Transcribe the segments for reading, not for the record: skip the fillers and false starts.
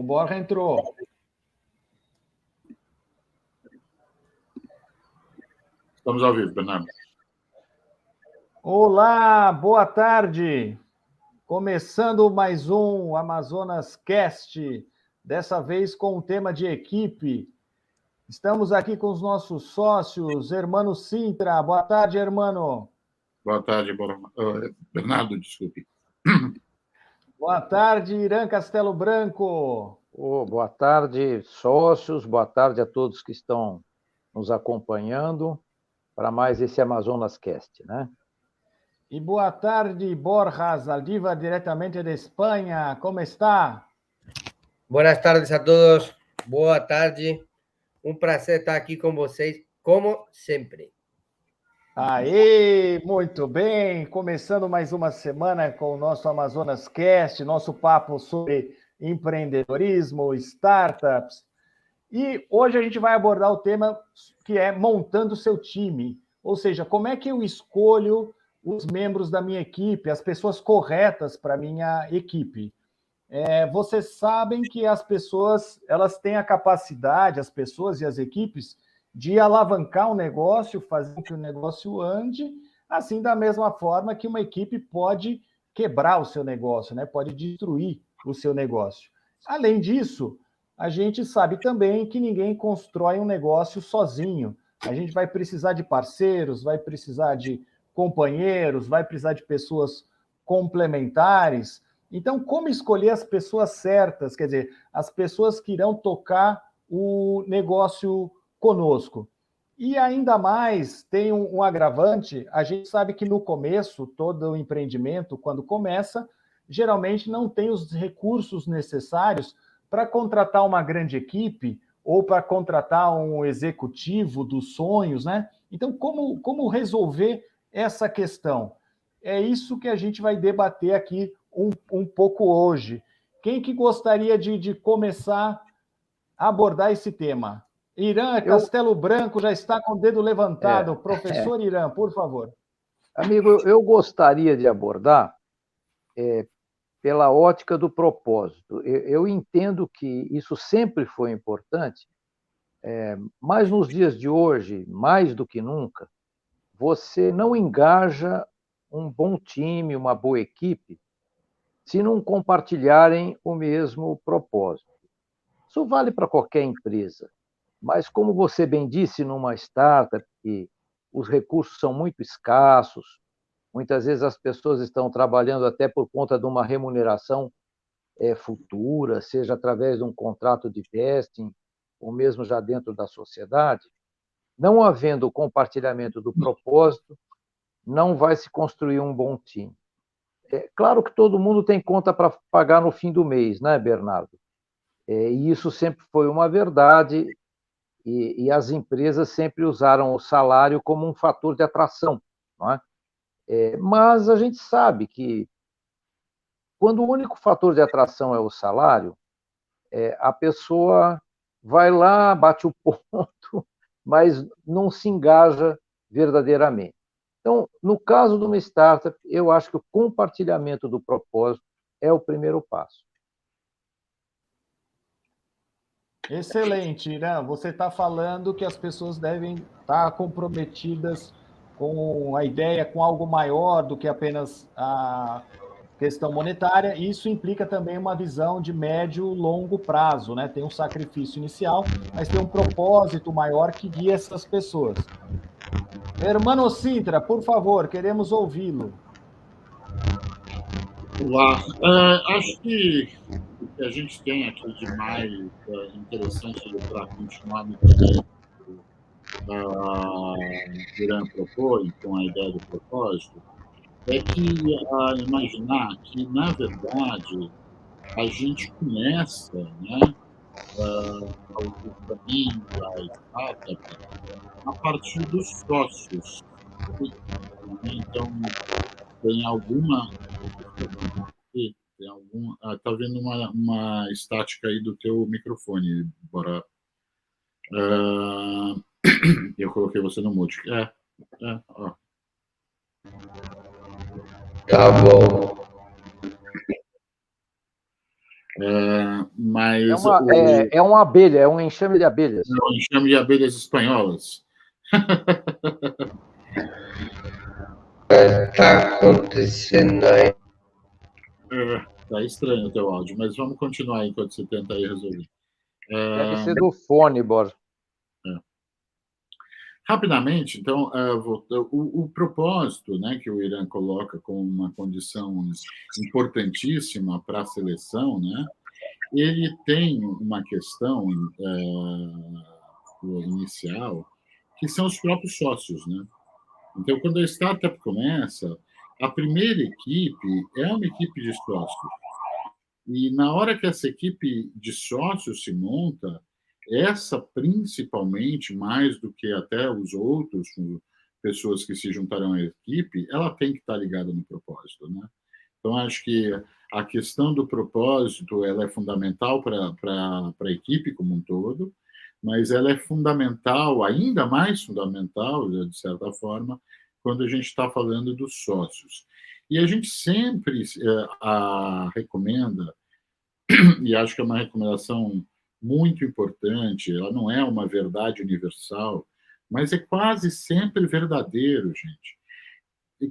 Borja entrou. Estamos ao vivo, Bernardo. Olá, boa tarde. Começando mais um Amazonas Cast, dessa vez com o tema de equipe. Estamos aqui com os nossos sócios, Hermano Sintra. Boa tarde, Hermano. Boa tarde, Bernardo, desculpe. Boa tarde, Irã Castelo Branco. Boa tarde, sócios. Boa tarde a todos que estão nos acompanhando para mais esse Amazonas Cast, né? E boa tarde, Borja Zaldiva, diretamente de Espanha. Como está? Buenas tardes a todos. Boa tarde. Um prazer estar aqui com vocês, como sempre. Aê, muito bem. Começando mais uma semana com o nosso Amazonas Cast, nosso papo sobre empreendedorismo, startups. E hoje a gente vai abordar o tema que é montando o seu time. Ou seja, como é que eu escolho os membros da minha equipe, as pessoas corretas para a minha equipe. Vocês sabem que as pessoas elas têm a capacidade, as pessoas e as equipes, de alavancar um negócio, fazer com que o negócio ande, assim da mesma forma que uma equipe pode quebrar o seu negócio, né? Pode destruir o seu negócio. Além disso, a gente sabe também que ninguém constrói um negócio sozinho. A gente vai precisar de parceiros, vai precisar de companheiros, vai precisar de pessoas complementares. Então, como escolher as pessoas certas, quer dizer, as pessoas que irão tocar o negócio conosco? E ainda mais, tem um agravante, a gente sabe que no começo, todo o empreendimento, quando começa, geralmente não tem os recursos necessários para contratar uma grande equipe ou para contratar um executivo dos sonhos, né? Então, como resolver essa questão? É isso que a gente vai debater aqui um pouco hoje. Quem que gostaria de começar a abordar esse tema? Irã Castelo Branco já está com o dedo levantado. Professor Irã, por favor. Amigo, eu gostaria de abordar pela ótica do propósito. Eu entendo que isso sempre foi importante, mas nos dias de hoje, mais do que nunca, você não engaja um bom time, uma boa equipe, se não compartilharem o mesmo propósito. Isso vale para qualquer empresa, mas como você bem disse, numa startup, que os recursos são muito escassos, muitas vezes as pessoas estão trabalhando até por conta de uma remuneração futura, seja através de um contrato de vesting, ou mesmo já dentro da sociedade, não havendo o compartilhamento do propósito, não vai se construir um bom time. É claro que todo mundo tem conta para pagar no fim do mês, né, Bernardo? E isso sempre foi uma verdade, e as empresas sempre usaram o salário como um fator de atração, não é? Mas a gente sabe que, quando o único fator de atração é o salário, a pessoa vai lá, bate o ponto, mas não se engaja verdadeiramente. Então, no caso de uma startup, eu acho que o compartilhamento do propósito é o primeiro passo. Excelente, Irã. Você está falando que as pessoas devem estar comprometidas com a ideia, com algo maior do que apenas a questão monetária. Isso implica também uma visão de médio e longo prazo, né? Tem um sacrifício inicial, mas tem um propósito maior que guia essas pessoas. Hermano Sintra, por favor, queremos ouvi-lo. Olá. Acho que o que a gente tem aqui de mais interessante para continuar no que o Irã propõe, com a ideia do propósito, é que imaginar que, na verdade, a gente começa, né, o caminho da startup a partir dos sócios. Então, tem alguma... Tem algum... tá vendo uma estática aí do teu microfone, Bora. Eu coloquei você no mute. Ó. Tá bom. Mas é uma abelha, é um enxame de abelhas. é um enxame de abelhas espanholas. Está acontecendo aí. Tá estranho o teu áudio, mas vamos continuar enquanto você tenta aí resolver. Deve ser do fone, Borja. Rapidamente, então, o propósito, né, que o Irã coloca como uma condição importantíssima para a seleção, né, ele tem uma questão inicial, que são os próprios sócios, né? Então, quando a startup começa, a primeira equipe é uma equipe de sócios. E na hora que essa equipe de sócios se monta, essa principalmente, mais do que até os outros, pessoas que se juntarão à equipe, ela tem que estar ligada no propósito, né? Então, acho que a questão do propósito ela é fundamental para a equipe como um todo, mas ela é fundamental, ainda mais fundamental, de certa forma, quando a gente está falando dos sócios. E a gente sempre recomenda, e acho que é uma recomendação muito importante, ela não é uma verdade universal, mas é quase sempre verdadeiro, gente,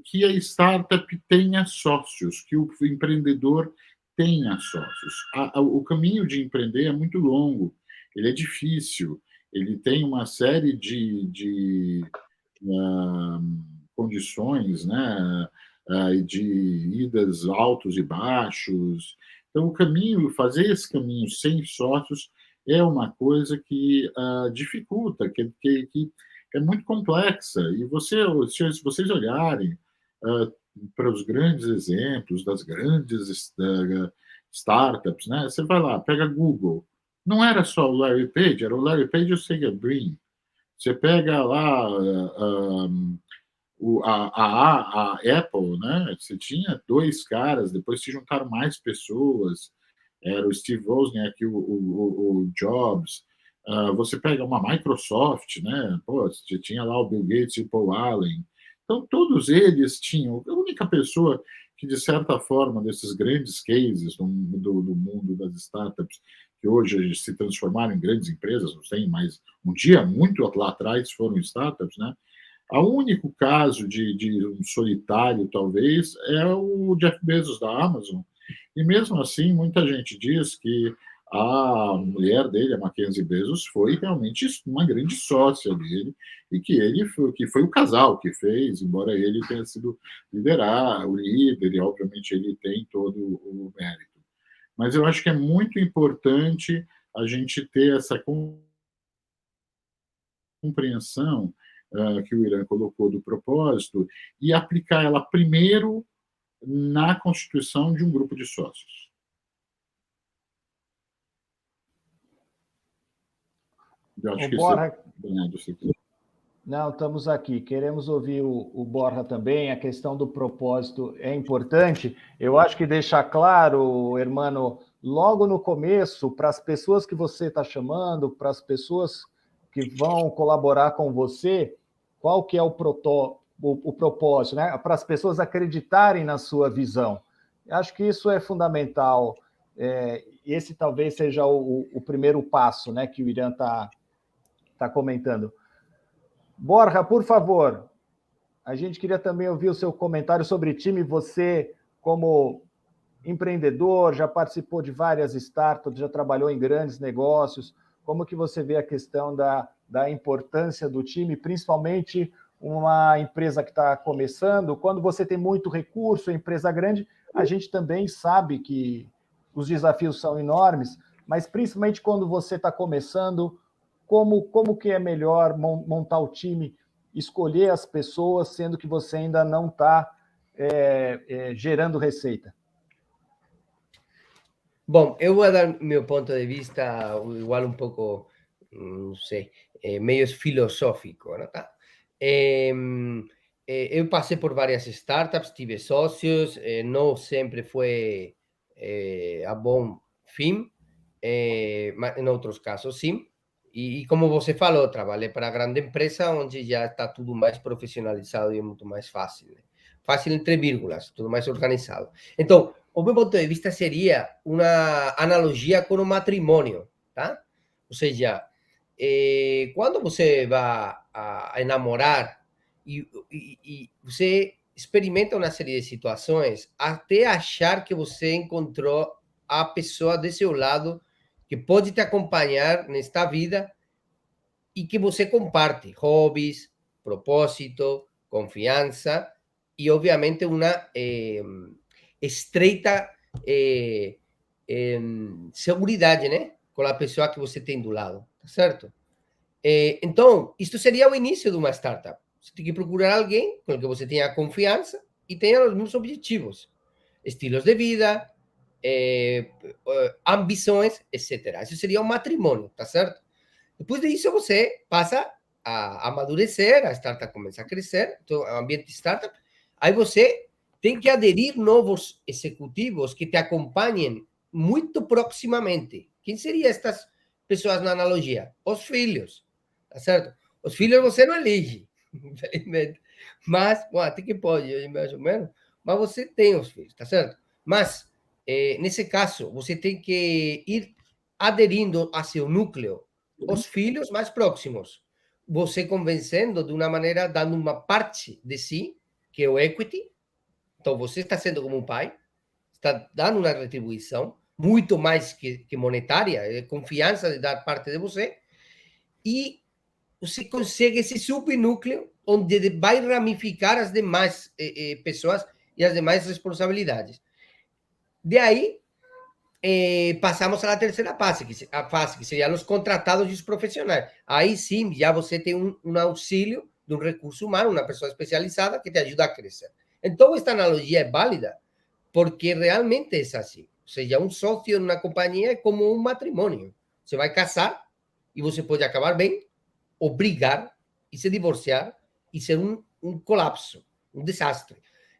que a startup tenha sócios, que o empreendedor tenha sócios. O caminho de empreender é muito longo, ele é difícil, ele tem uma série de condições, né, de idas altos e baixos. Então, fazer esse caminho sem sócios é uma coisa que dificulta, que é muito complexa. E se vocês olharem para os grandes exemplos das grandes startups, né, você vai lá, pega Google. Não era só o Larry Page, era o Larry Page e o Sergey Brin. Você pega lá a Apple, né? Você tinha 2 caras, depois se juntaram mais pessoas. Era o Steve Wozniak e o Jobs. Você pega uma Microsoft, né? Pô, você tinha lá o Bill Gates e o Paul Allen. Então, todos eles tinham. A única pessoa que, de certa forma, desses grandes cases do mundo das startups, que hoje se transformaram em grandes empresas, não sei, mas um dia, muito lá atrás, foram startups, né? O único caso de um solitário, talvez, é o Jeff Bezos da Amazon. E mesmo assim, muita gente diz que a mulher dele, a Mackenzie Bezos, foi realmente uma grande sócia dele e que foi o casal que fez, embora ele tenha sido o líder, e obviamente ele tem todo o mérito. Mas eu acho que é muito importante a gente ter essa compreensão que o Irã colocou do propósito e aplicar ela primeiro na constituição de um grupo de sócios. Eu acho que Borja... isso Não, estamos aqui. Queremos ouvir o Borja também. A questão do propósito é importante. Eu acho que deixar claro, hermano, logo no começo, para as pessoas que você está chamando, para as pessoas que vão colaborar com você, qual que é o propósito, né? Para as pessoas acreditarem na sua visão. Eu acho que isso é fundamental. Esse talvez seja o primeiro passo, né, que o Irã está comentando. Borja, por favor, a gente queria também ouvir o seu comentário sobre time. Você, como empreendedor, já participou de várias startups, já trabalhou em grandes negócios. Como que você vê a questão da importância do time, principalmente uma empresa que está começando? Quando você tem muito recurso, empresa grande, a gente também sabe que os desafios são enormes, mas principalmente quando você está começando, como que é melhor montar o time, escolher as pessoas, sendo que você ainda não está gerando receita? Bom, eu vou dar meu ponto de vista, igual um pouco, não sei, meio filosófico, não tá? Eu passei por várias startups, tive sócios, não sempre foi a bom fim, mas em outros casos sim. E como você falou, trabalhei para grande empresa onde já está tudo mais profissionalizado e é muito mais fácil. Né? Fácil entre vírgulas, tudo mais organizado. Então, o meu ponto de vista seria uma analogia com o matrimônio, tá? Ou seja, quando você vai a enamorar e você experimenta uma série de situações até achar que você encontrou a pessoa de seu lado que pode te acompanhar nesta vida e que você comparte hobbies, propósito, confiança e, obviamente, uma estreita seguridade, né? Com a pessoa que você tem do lado, tá certo? Então, isto seria o início de uma startup. Você tem que procurar alguém com o que você tenha confiança e tenha os mesmos objetivos, estilos de vida, ambições, etc. Isso seria um matrimônio, tá certo? Depois disso, você passa a amadurecer, a startup começa a crescer, então, é um ambiente de startup. Aí você tem que aderir novos executivos que te acompanhem muito proximamente. Quem seriam estas pessoas na analogia? Os filhos, tá certo? Os filhos você não elige, infelizmente. Mas, bom, até que pode, mais ou menos, mas você tem os filhos, tá certo? Mas, nesse caso, você tem que ir aderindo a seu núcleo os filhos mais próximos. Você convencendo de uma maneira, dando uma parte de si, que é o equity. Então, você está sendo como um pai, está dando uma retribuição, muito mais que monetária, é confiança de dar parte de você, e você consegue esse subnúcleo onde vai ramificar as demais pessoas e as demais responsabilidades. De aí, passamos à terceira fase, que seriam os contratados e os profissionais. Aí sim, já você tem um auxílio de um recurso humano, uma pessoa especializada que te ajuda a crescer. Então, esta analogia é válida porque realmente é assim. Ou seja, um sócio numa companhia é como um matrimônio. Você vai casar e você pode acabar bem, ou brigar e se divorciar e ser um colapso, um desastre.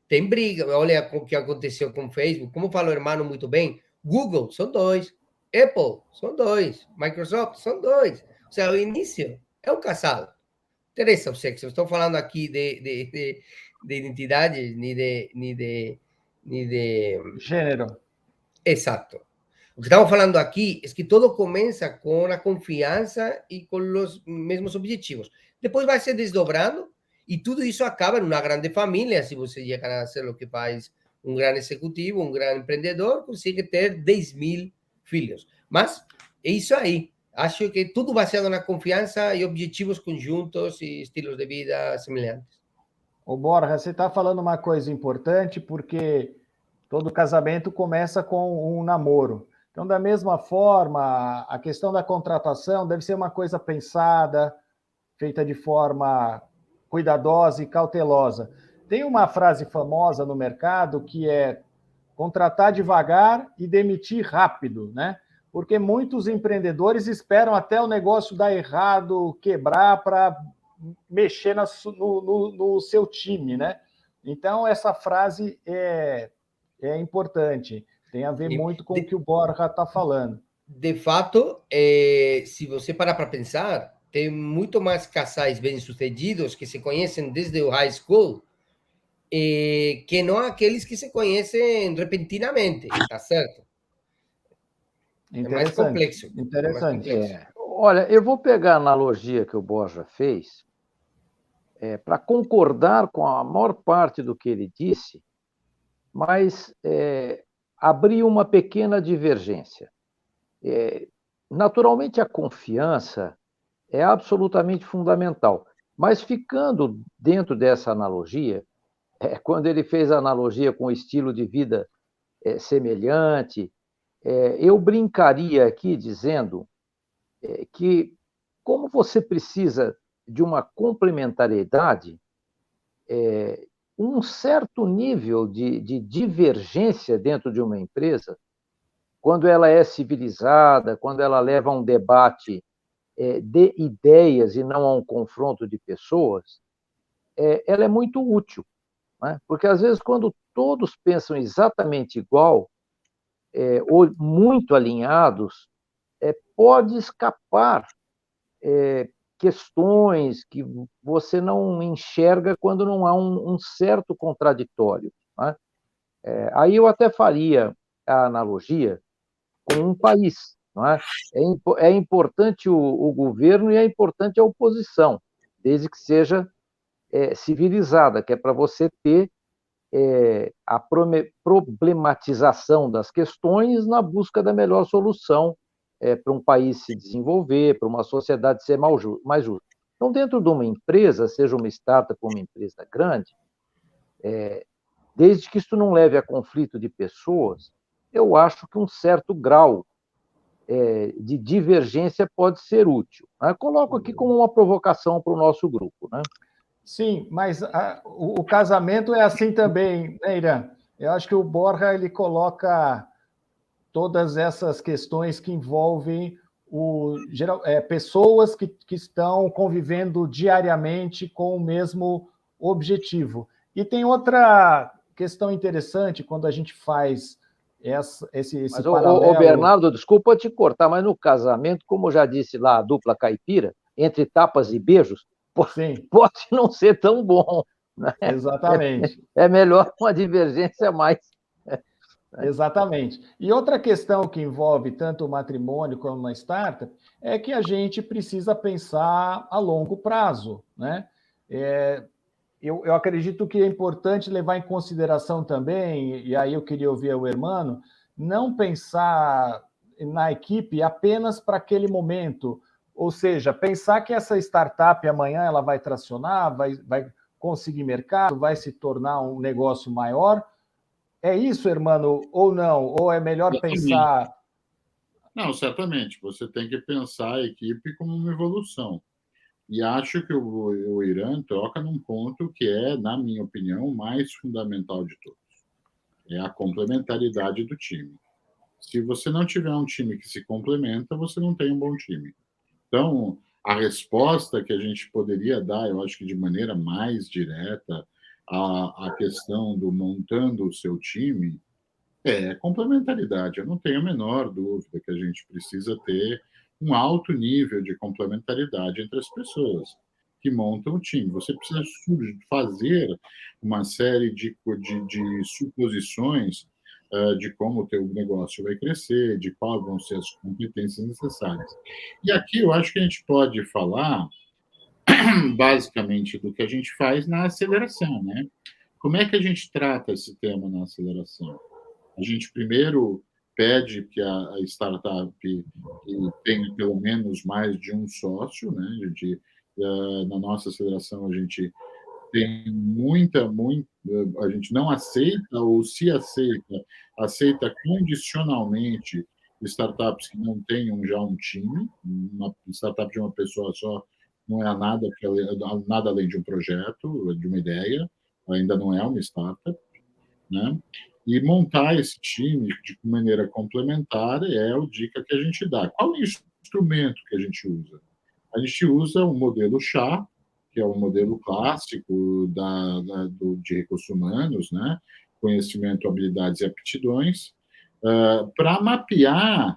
Tem briga, olha o que aconteceu com o Facebook, como falou o irmão muito bem, Google, são dois. Apple, são dois. Microsoft, são dois. Ou seja, o início é um casal. Interessa o sexo. Não estou falando aqui de identidade, nem de... Gênero. Exato. O que estamos falando aqui é que todo começa com a confiança e com os mesmos objetivos. Depois vai se desdobrando e tudo isso acaba numa grande família. Se você chegar a ser o que faz um grande executivo, um grande empreendedor, consegue ter 10.000 filhos. Mas é isso aí. Acho que tudo baseado na confiança e objetivos conjuntos e estilos de vida semelhantes. Ô, Borja, você está falando uma coisa importante porque todo casamento começa com um namoro. Então, da mesma forma, a questão da contratação deve ser uma coisa pensada, feita de forma cuidadosa e cautelosa. Tem uma frase famosa no mercado que é contratar devagar e demitir rápido, né? Porque muitos empreendedores esperam até o negócio dar errado, quebrar, para mexer no seu time, né? Então, essa frase é importante. Tem a ver muito com o que o Borja está falando. De fato, se você parar para pensar, tem muito mais casais bem-sucedidos que se conhecem desde o high school que não aqueles que se conhecem repentinamente, tá certo? É mais complexo. Interessante. Olha, eu vou pegar a analogia que o Borja fez para concordar com a maior parte do que ele disse, mas abrir uma pequena divergência. Naturalmente, a confiança é absolutamente fundamental, mas ficando dentro dessa analogia, quando ele fez a analogia com o estilo de vida semelhante, eu brincaria aqui dizendo que, como você precisa de uma complementariedade, um certo nível de divergência dentro de uma empresa, quando ela é civilizada, quando ela leva a um debate de ideias e não a um confronto de pessoas, ela é muito útil, né? Porque, às vezes, quando todos pensam exatamente igual, ou muito alinhados, pode escapar questões que você não enxerga quando não há um certo contraditório, né? Aí eu até faria a analogia com um país, não é? É importante o governo e é importante a oposição, desde que seja civilizada, que é para você ter a problematização das questões na busca da melhor solução para um país se desenvolver, para uma sociedade ser mais justa. Então, dentro de uma empresa, seja uma startup ou uma empresa grande, desde que isso não leve a conflito de pessoas, eu acho que um certo grau de divergência pode ser útil. Né? Coloco aqui como uma provocação para o nosso grupo. Né? Sim, mas o casamento é assim também, né, Irã? Eu acho que o Borja ele coloca todas essas questões que envolvem pessoas que estão convivendo diariamente com o mesmo objetivo. E tem outra questão interessante quando a gente faz esse Mas, paralelo. Bernardo, desculpa te cortar, mas no casamento, como eu já disse lá, a dupla caipira, entre tapas e beijos, pode não ser tão bom. Né? Exatamente. É melhor uma divergência mais. Exatamente. E outra questão que envolve tanto o matrimônio como uma startup é que a gente precisa pensar a longo prazo. Né? Eu acredito que é importante levar em consideração também, e aí eu queria ouvir o Hermano, não pensar na equipe apenas para aquele momento, ou seja, pensar que essa startup amanhã ela vai tracionar, vai conseguir mercado, vai se tornar um negócio maior. É isso, Hermano, ou não? Ou é melhor pensar... Não, certamente. Você tem que pensar a equipe como uma evolução. E acho que o Irã toca num ponto que é, na minha opinião, o mais fundamental de todos. É a complementaridade do time. Se você não tiver um time que se complementa, você não tem um bom time. Então, a resposta que a gente poderia dar, eu acho que de maneira mais direta, à questão do montando o seu time, é complementaridade. Eu não tenho a menor dúvida que a gente precisa ter um alto nível de complementaridade entre as pessoas que montam o time. Você precisa fazer uma série de suposições de como o teu negócio vai crescer, de quais vão ser as competências necessárias. E aqui eu acho que a gente pode falar basicamente do que a gente faz na aceleração, né? Como é que a gente trata esse tema na aceleração? A gente primeiro pede que a startup tenha pelo menos mais de um sócio, né? Na nossa aceleração, a gente tem a gente não aceita, ou se aceita condicionalmente startups que não tenham já um time. Uma startup de uma pessoa só não é nada além de um projeto, de uma ideia, ainda não é uma startup, né? E montar esse time de maneira complementar é a dica que a gente dá. Qual é o instrumento que a gente usa? A gente usa o modelo SHA, que é o modelo clássico de recursos humanos, né? Conhecimento, habilidades e aptidões, para mapear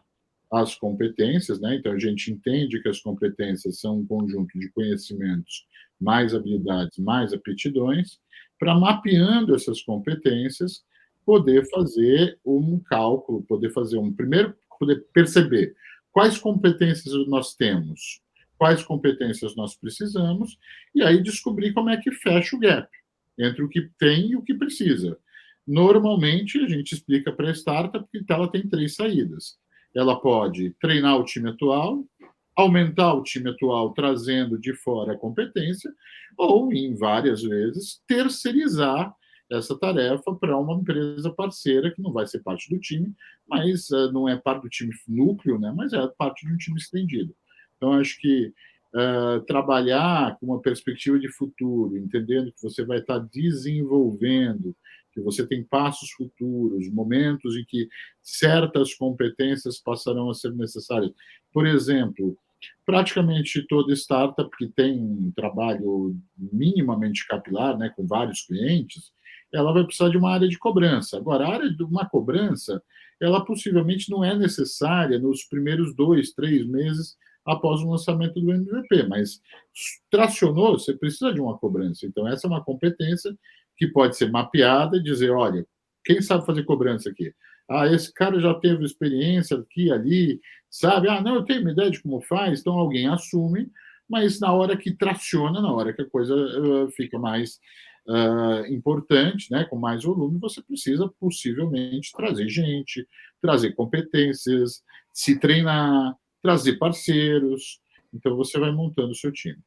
as competências, né? Então, a gente entende que as competências são um conjunto de conhecimentos, mais habilidades, mais aptidões, para mapeando essas competências, poder fazer um cálculo, primeiro, poder perceber quais competências nós temos, quais competências nós precisamos, e aí descobrir como é que fecha o gap entre o que tem e o que precisa. Normalmente, a gente explica para a startup que ela tem 3 saídas. Ela pode treinar o time atual, aumentar o time atual trazendo de fora a competência, ou, em várias vezes, terceirizar essa tarefa para uma empresa parceira que não vai ser parte do time, mas não é parte do time núcleo, né, mas é parte de um time estendido. Então, acho que trabalhar com uma perspectiva de futuro, entendendo que você vai estar desenvolvendo, que você tem passos futuros, momentos em que certas competências passarão a ser necessárias. Por exemplo, praticamente toda startup que tem um trabalho minimamente capilar, né, com vários clientes, ela vai precisar de uma área de cobrança. Agora, a área de uma cobrança, ela possivelmente não é necessária nos primeiros 2, 3 meses após o lançamento do MVP, mas tracionou, você precisa de uma cobrança. Então, essa é uma competência que pode ser mapeada e dizer, olha, Quem sabe fazer cobrança aqui? Ah, esse cara já teve experiência aqui e ali, sabe? Ah, não, eu tenho uma ideia de como faz, então alguém assume, mas na hora que traciona, na hora que a coisa fica mais importante, né, com mais volume, você precisa possivelmente trazer gente, trazer competências, se treinar, trazer parceiros. Então você vai montando o seu time.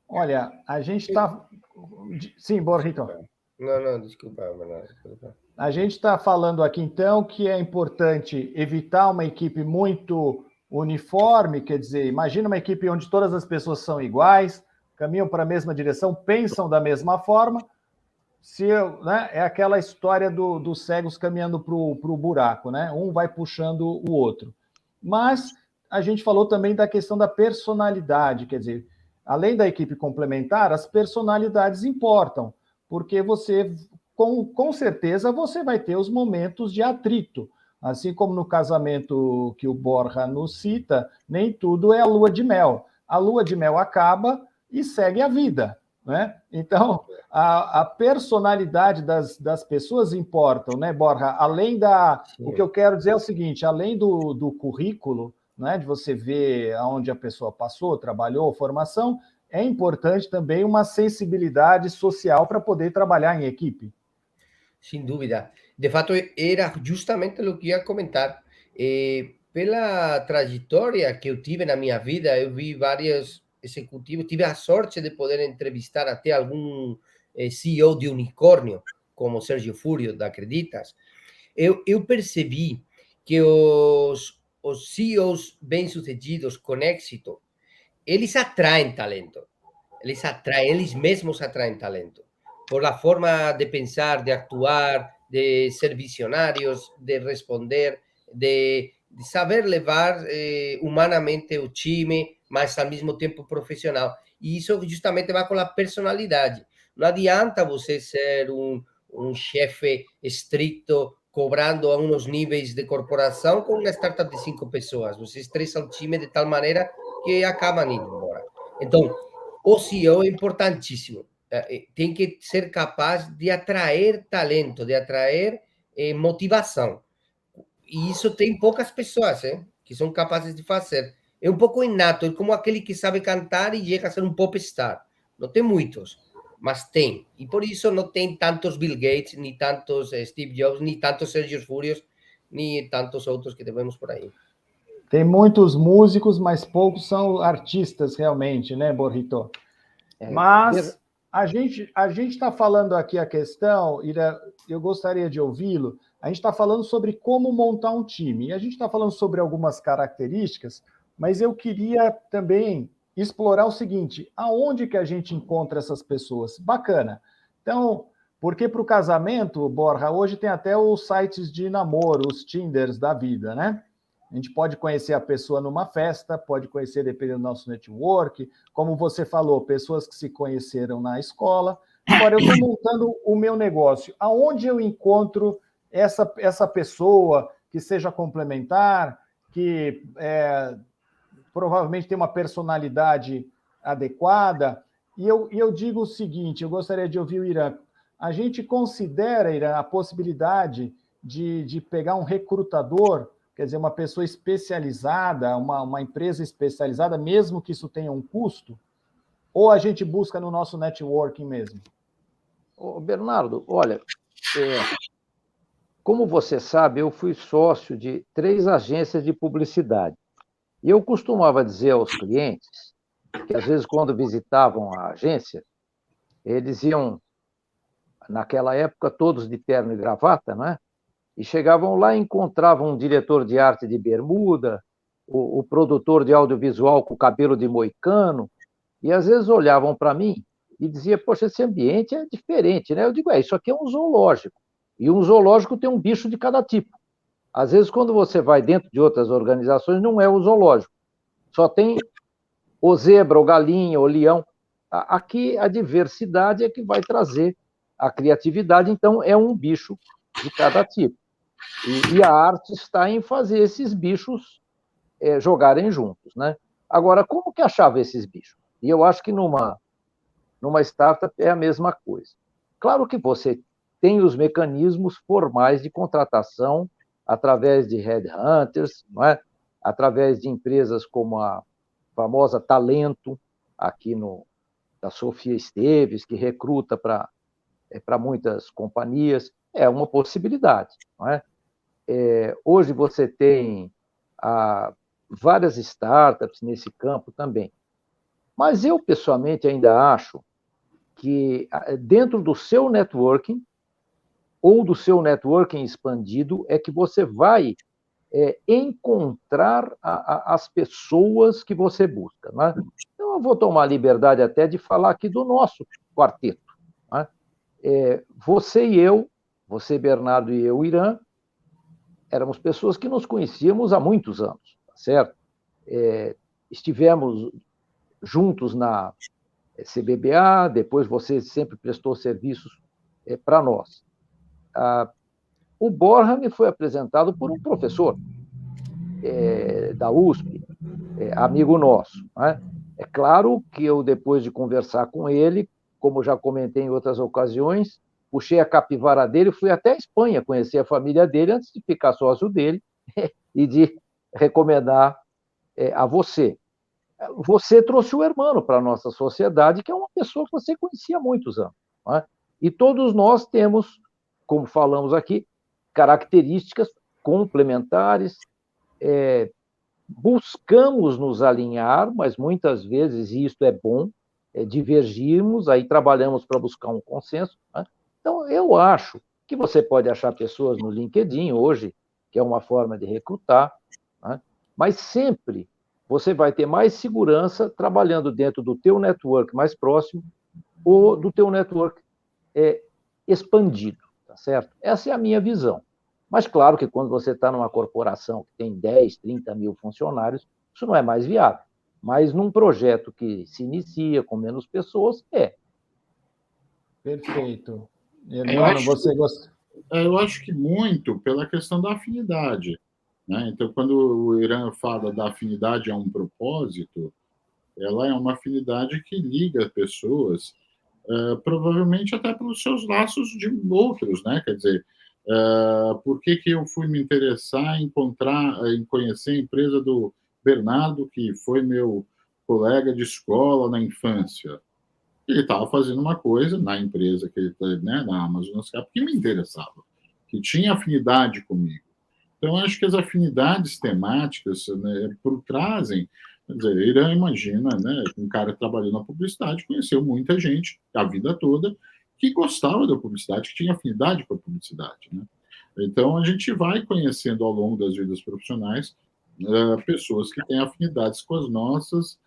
Olha, a gente está. Sim, Borrito. Não, desculpa, Bernardo. Desculpa. A gente está falando aqui, então, que é importante evitar uma equipe muito uniforme, quer dizer, imagina uma equipe onde todas as pessoas são iguais, caminham para a mesma direção, pensam da mesma forma. Né, é aquela história dos cegos caminhando para o buraco, né? Um vai puxando o outro. Mas a gente falou também da questão da personalidade, quer dizer, além da equipe complementar, as personalidades importam, porque você, com certeza, você vai ter os momentos de atrito. Assim como no casamento que o Borja nos cita, nem tudo é a lua de mel. A lua de mel acaba e segue a vida. Né? Então, a personalidade das pessoas importam, né, Borja? Além da... O que eu quero dizer é o seguinte, além do currículo, né, de você ver aonde a pessoa passou, trabalhou, formação, é importante também uma sensibilidade social para poder trabalhar em equipe. Sem dúvida. De fato, era justamente o que ia comentar. Pela trajetória que eu tive na minha vida, eu vi vários executivos, tive a sorte de poder entrevistar até algum CEO de unicórnio, como Sérgio Fúrio, da Acreditas. Eu percebi que os CEOs bem-sucedidos, com êxito, eles atraem talento. Eles mesmos atraem talento. Por la forma de pensar, de actuar, de ser visionarios, de responder, de saber levar humanamente o time, mas ao mesmo tempo profissional. E isso justamente vai com a personalidade. Não adianta você ser um chefe estricto, cobrando a uns níveis de corporação com uma startup de 5 pessoas. Você estressa o time de tal maneira que acabam indo embora. Então, o CEO é importantíssimo. Tem que ser capaz de atrair talento, de atrair motivação. E isso tem poucas pessoas que são capazes de fazer. É um pouco inato, é como aquele que sabe cantar e chega a ser um popstar. Não tem muitos, mas tem. E por isso não tem tantos Bill Gates, nem tantos Steve Jobs, nem tantos Sergio Fúrios, nem tantos outros que devemos por aí. Tem muitos músicos, mas poucos são artistas realmente, né, Borrito? Mas a gente está falando aqui a questão, Ira, eu gostaria de ouvi-lo, a gente está falando sobre como montar um time, e a gente está falando sobre algumas características, mas eu queria também explorar o seguinte, aonde que a gente encontra essas pessoas? Bacana. Então, porque para o casamento, Borja, hoje tem até os sites de namoro, os Tinders da vida, né? A gente pode conhecer a pessoa numa festa, pode conhecer dependendo do nosso network, como você falou, pessoas que se conheceram na escola. Agora, eu estou montando o meu negócio. Aonde eu encontro essa pessoa que seja complementar, que provavelmente tem uma personalidade adequada? E eu digo o seguinte, eu gostaria de ouvir o Irã. A gente considera, Irã, a possibilidade de pegar um recrutador, quer dizer, uma pessoa especializada, uma empresa especializada, mesmo que isso tenha um custo? Ou a gente busca no nosso networking mesmo? Bernardo, olha, como você sabe, eu fui sócio de 3 agências de publicidade. E eu costumava dizer aos clientes que, às vezes, quando visitavam a agência, eles iam, naquela época, todos de terno e gravata, não é? E chegavam lá e encontravam um diretor de arte de bermuda, o produtor de audiovisual com cabelo de moicano, e às vezes olhavam para mim e diziam, poxa, esse ambiente é diferente, né? Eu digo, isso aqui é um zoológico, e um zoológico tem um bicho de cada tipo. Às vezes, quando você vai dentro de outras organizações, não é o zoológico, só tem o zebra, o galinha, o leão. Aqui, a diversidade é que vai trazer a criatividade, então é um bicho de cada tipo. E a arte está em fazer esses bichos jogarem juntos, né? Agora, como que achava esses bichos? E eu acho que numa startup é a mesma coisa. Claro que você tem os mecanismos formais de contratação através de headhunters, não é? Através de empresas como a famosa Talento, aqui da Sofia Esteves, que recruta para muitas companhias. É uma possibilidade, não é? Hoje você tem várias startups nesse campo também. Mas eu, pessoalmente, ainda acho que dentro do seu networking, ou do seu networking expandido, é que você vai encontrar as pessoas que você busca. Não é? Então, eu vou tomar a liberdade até de falar aqui do nosso quarteto. Não é? Você e eu, você, Bernardo, e eu, Irã, éramos pessoas que nos conhecíamos há muitos anos, tá certo? Estivemos juntos na CBBA, depois você sempre prestou serviços para nós. O Borja me foi apresentado por um professor da USP, amigo nosso. Né? É claro que eu, depois de conversar com ele, como já comentei em outras ocasiões, puxei a capivara dele e fui até a Espanha conhecer a família dele antes de ficar sócio dele e de recomendar a você. Você trouxe o hermano para a nossa sociedade, que é uma pessoa que você conhecia há muitos anos. Não é? E todos nós temos, como falamos aqui, características complementares, buscamos nos alinhar, mas muitas vezes, e isto é bom, divergirmos, aí trabalhamos para buscar um consenso. Né? Então, eu acho que você pode achar pessoas no LinkedIn hoje, que é uma forma de recrutar, né? Mas sempre você vai ter mais segurança trabalhando dentro do teu network mais próximo ou do teu network expandido, tá certo? Essa é a minha visão. Mas, claro que quando você está numa corporação que tem 10, 30 mil funcionários, isso não é mais viável. Mas num projeto que se inicia com menos pessoas, Perfeito. Hermano, você gosta? Eu acho que muito pela questão da afinidade. Né? Então, quando o Irã fala da afinidade a um propósito, ela é uma afinidade que liga pessoas, provavelmente até pelos seus laços de outros, né? Quer dizer, por que eu fui me interessar em conhecer a empresa do Bernardo, que foi meu colega de escola na infância? Ele estava fazendo uma coisa na empresa que ele, né, na Amazonas Cap, que me interessava, que tinha afinidade comigo. Então, acho que as afinidades temáticas, né, trazem. Quer dizer, Irã, imagina, né, um cara que trabalhou na publicidade, conheceu muita gente a vida toda que gostava da publicidade, que tinha afinidade com a publicidade. Né? Então, a gente vai conhecendo ao longo das vidas profissionais pessoas que têm afinidades com as nossos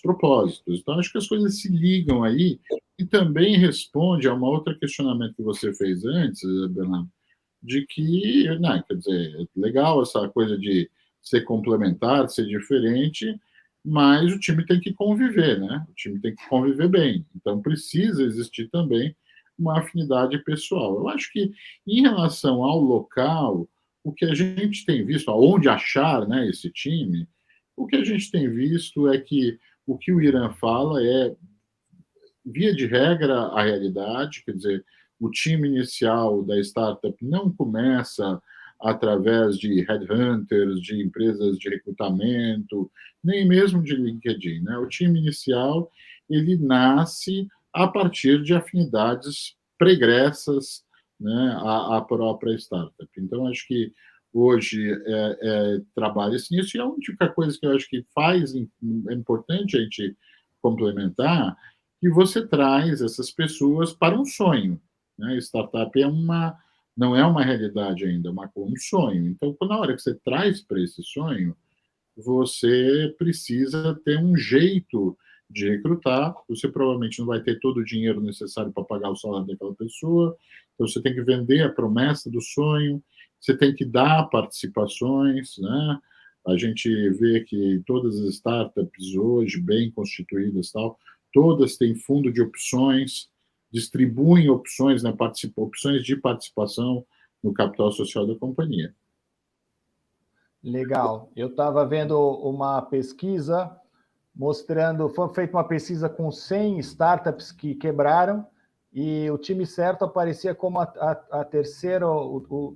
propósitos. Então, acho que as coisas se ligam aí e também responde a um outro questionamento que você fez antes, Bernardo, de que, né, quer dizer, é legal essa coisa de ser complementar, de ser diferente, mas o time tem que conviver, né? O time tem que conviver bem. Então, precisa existir também uma afinidade pessoal. Eu acho que, em relação ao local, o que a gente tem visto, aonde achar, né, esse time, o que a gente tem visto é que o que o Irã fala é, via de regra, a realidade, quer dizer, o time inicial da startup não começa através de headhunters, de empresas de recrutamento, nem mesmo de LinkedIn. Né? O time inicial ele nasce a partir de afinidades pregressas, né, à própria startup. Então, acho que hoje trabalha-se nisso, e a única coisa que eu acho que é importante a gente complementar, que você traz essas pessoas para um sonho. Né? Startup não é uma realidade ainda, é um sonho. Então, na hora que você traz para esse sonho, você precisa ter um jeito de recrutar. Você provavelmente não vai ter todo o dinheiro necessário para pagar o salário daquela pessoa. Então, você tem que vender a promessa do sonho, você tem que dar participações, né? A gente vê que todas as startups hoje, bem constituídas, tal, todas têm fundo de opções, distribuem opções, né, opções de participação no capital social da companhia. Legal. Eu estava vendo uma pesquisa mostrando, foi feita uma pesquisa com 100 startups que quebraram e o time certo aparecia como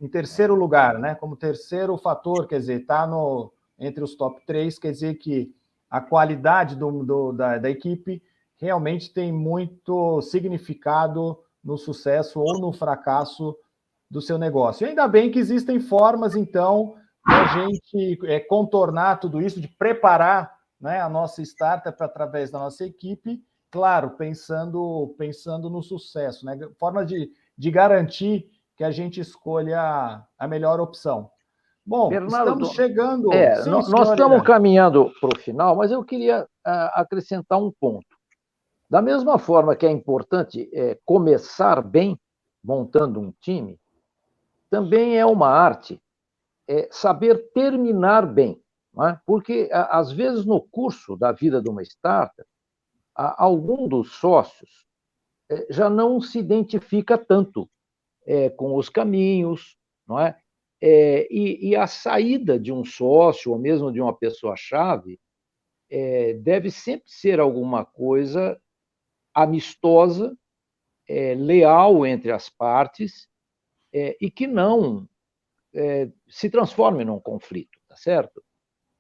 em terceiro lugar, né? Como terceiro fator, quer dizer, está entre os top 3, quer dizer que a qualidade da equipe realmente tem muito significado no sucesso ou no fracasso do seu negócio. E ainda bem que existem formas, então, de a gente contornar tudo isso, de preparar, né, a nossa startup através da nossa equipe, claro, pensando no sucesso, né? Forma de garantir que a gente escolha a melhor opção. Bom, Bernardo, estamos chegando... Sim, nós estamos caminhando para o final, mas eu queria acrescentar um ponto. Da mesma forma que é importante começar bem, montando um time, também é uma arte saber terminar bem. Não é? Porque, às vezes, no curso da vida de uma startup, algum dos sócios já não se identifica tanto com os caminhos, não é? E a saída de um sócio, ou mesmo de uma pessoa-chave, deve sempre ser alguma coisa amistosa, leal entre as partes, e que não se transforme num conflito, tá certo?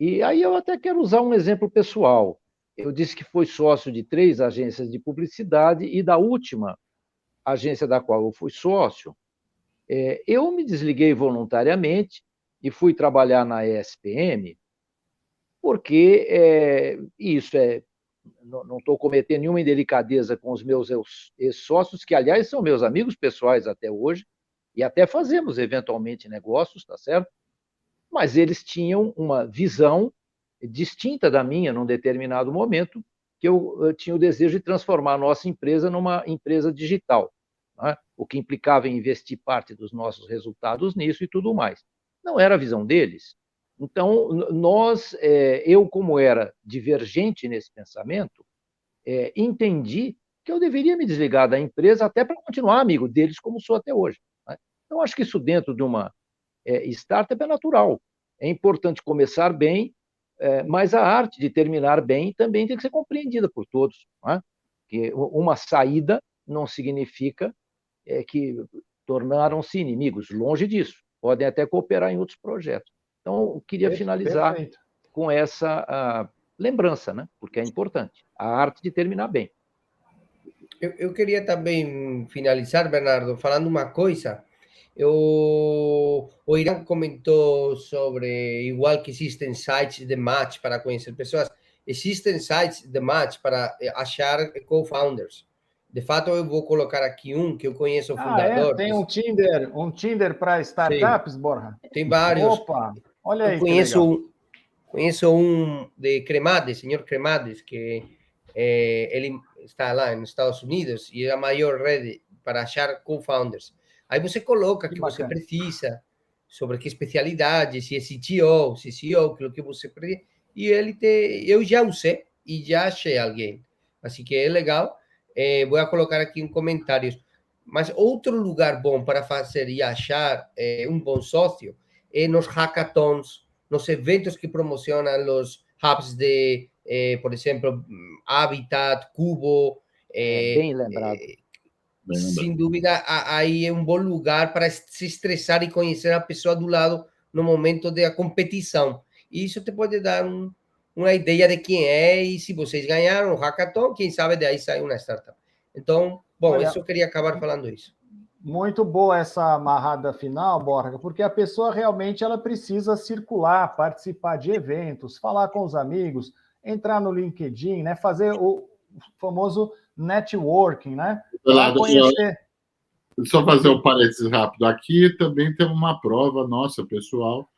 E aí eu até quero usar um exemplo pessoal. Eu disse que fui sócio de 3 agências de publicidade e da última agência da qual eu fui sócio, eu me desliguei voluntariamente e fui trabalhar na ESPM, porque não estou cometendo nenhuma indelicadeza com os meus ex-sócios, que, aliás, são meus amigos pessoais até hoje, e até fazemos, eventualmente, negócios, tá certo? Mas eles tinham uma visão distinta da minha num determinado momento, que eu tinha o desejo de transformar a nossa empresa numa empresa digital, né? O que implicava em investir parte dos nossos resultados nisso e tudo mais. Não era a visão deles. Então, eu, como era divergente nesse pensamento, entendi que eu deveria me desligar da empresa até para continuar amigo deles, como sou até hoje, né? Então, acho que isso dentro de uma startup é natural. É importante começar bem, mas a arte de terminar bem também tem que ser compreendida por todos, não é? Que uma saída não significa que tornaram-se inimigos, longe disso. Podem até cooperar em outros projetos. Então, eu queria finalizar com essa lembrança, né? Porque é importante, a arte de terminar bem. Eu queria também finalizar, Bernardo, falando uma coisa. O Irã comentou sobre, igual que existem sites de match para conhecer pessoas, existem sites de match para achar co-founders. De fato, eu vou colocar aqui um que eu conheço o fundador. Tem um Tinder para startups, Borja? Tem vários. Opa, olha aí, eu conheço um de Cremades, senhor Cremades, que ele está lá nos Estados Unidos e é a maior rede para achar co-founders. Aí você coloca que você precisa, sobre que especialidade, se é CTO, se é CEO, aquilo que você precisa, e eu já usei e já achei alguém. Assim que é legal. Vou colocar aqui em comentários. Mas outro lugar bom para fazer e achar um bom sócio é nos hackathons, nos eventos que promocionam os hubs de, por exemplo, Habitat, Cubo. Bem lembrado. Sem dúvida, aí é um bom lugar para se estressar e conhecer a pessoa do lado no momento da competição. E isso te pode dar uma ideia de quem é e se vocês ganharam o hackathon, quem sabe daí sai uma startup. Então, bom, eu só queria acabar falando isso. Muito boa essa amarrada final, Borja, porque a pessoa realmente ela precisa circular, participar de eventos, falar com os amigos, entrar no LinkedIn, né, fazer o famoso networking, né? Para conhecer. Só fazer um parênteses rápido aqui, também tem uma prova nossa, pessoal,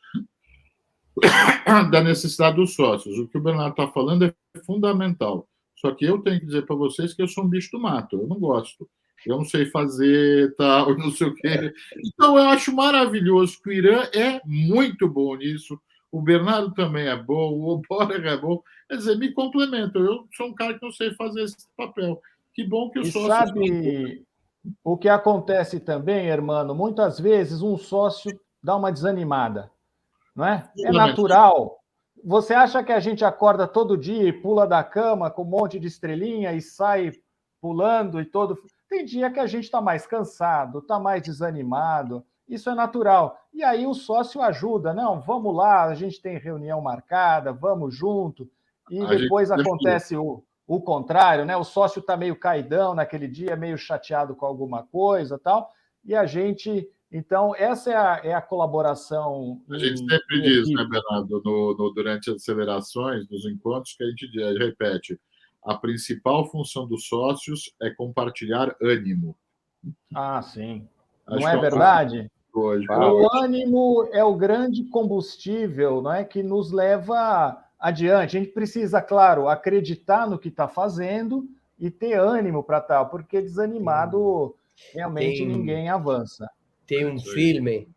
da necessidade dos sócios. O que o Bernardo está falando é fundamental. Só que eu tenho que dizer para vocês que eu sou um bicho do mato, eu não gosto. Eu não sei fazer, tal, não sei o quê. Então, eu acho maravilhoso que o Irã é muito bom nisso, o Bernardo também é bom, o Borja é bom. Quer dizer, me complementam. Eu sou um cara que não sei fazer esse papel. Que bom que o sócio... Sabe o que acontece também, hermano? Muitas vezes um sócio dá uma desanimada, não é? É natural. Você acha que a gente acorda todo dia e pula da cama com um monte de estrelinha e sai pulando e todo... Tem dia que a gente está mais cansado, está mais desanimado, isso é natural. E aí o sócio ajuda, não, vamos lá, a gente tem reunião marcada, vamos junto, e depois acontece o contrário, né? O sócio está meio caidão naquele dia, meio chateado com alguma coisa tal, e a gente. Então, essa é a colaboração. A gente sempre diz, né, Bernardo, durante as acelerações, nos encontros, que a gente repete: a principal função dos sócios é compartilhar ânimo. Ah, sim. Acho não é verdade? Hoje. O ânimo é o grande combustível, não é, que nos leva adiante. A gente precisa, claro, acreditar no que está fazendo e ter ânimo para tal, porque desanimado realmente ninguém avança. Tem um filme,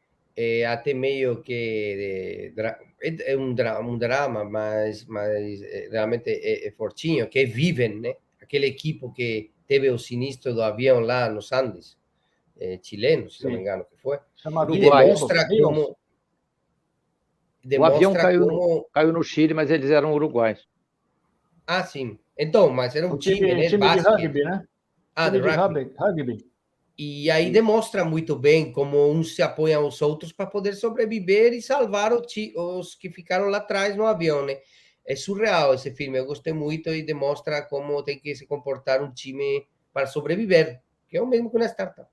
até meio que é um drama, mas realmente é fortinho, que é Viven, né? Aquele equipo que teve o sinistro do avião lá nos Andes, chileno, se não me engano, que foi. Chama E demonstra como... O avião caiu no Chile, mas eles eram uruguaios. Ah, sim. Então, mas era um time, né? Time de rugby, né? Time de rugby. E aí demonstra muito bem como uns se apoiam aos outros para poder sobreviver e salvar os que ficaram lá atrás no avião, né? É surreal esse filme, eu gostei muito e demonstra como tem que se comportar um time para sobreviver, que é o mesmo que na startup.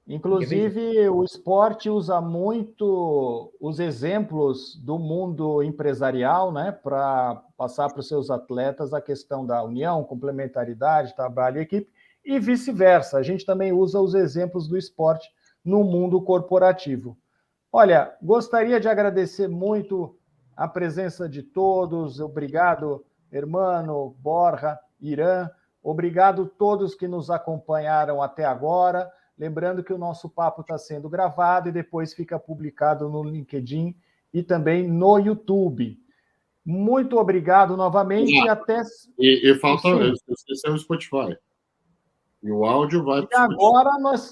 Inclusive, o esporte usa muito os exemplos do mundo empresarial, né, para passar para os seus atletas a questão da união, complementaridade, trabalho e equipe, e vice-versa. A gente também usa os exemplos do esporte no mundo corporativo. Olha, gostaria de agradecer muito a presença de todos. Obrigado, Hermano, Borja, Irã. Obrigado a todos que nos acompanharam até agora. Lembrando que o nosso papo está sendo gravado e depois fica publicado no LinkedIn e também no YouTube. Muito obrigado novamente e até... E falta o Spotify. E o áudio vai para o Spotify. Agora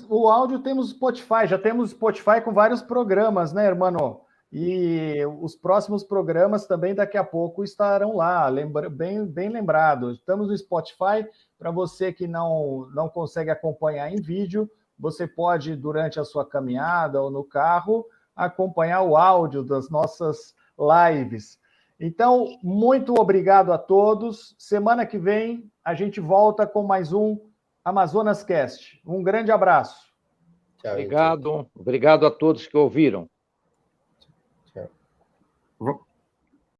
o áudio temos Spotify, já temos Spotify com vários programas, né, Hermano? E os próximos programas também daqui a pouco estarão lá, bem lembrado. Estamos no Spotify, para você que não consegue acompanhar em vídeo, você pode, durante a sua caminhada ou no carro, acompanhar o áudio das nossas lives. Então, muito obrigado a todos. Semana que vem a gente volta com mais um Amazonas Cast. Um grande abraço. Obrigado a todos que ouviram.